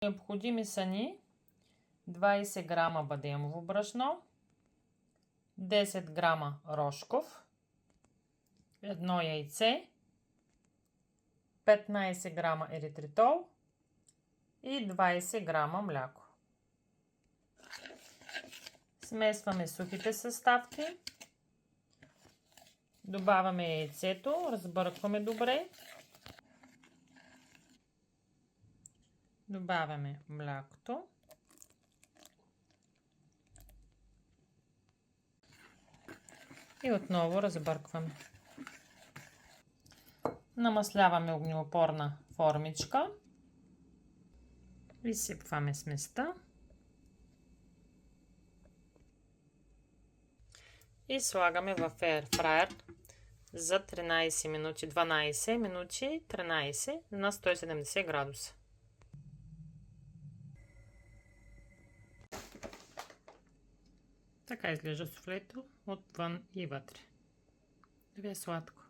Необходими са ни 20 грама бадемово брашно, 10 грама рошков, едно яйце, 15 грама еритритол и 20 грама мляко. Смесваме сухите съставки. Добавяме яйцето, разбъркваме добре. Добавяме млякото. И отново разбъркваме. Намасляваме огнеупорна формичка. Изсипваме сместа. И слагаме в airfryer за 13 минути, 12 минути, 13 на 170 градуса. Така изглежда суфлето отвън и вътре. Да ви е сладко!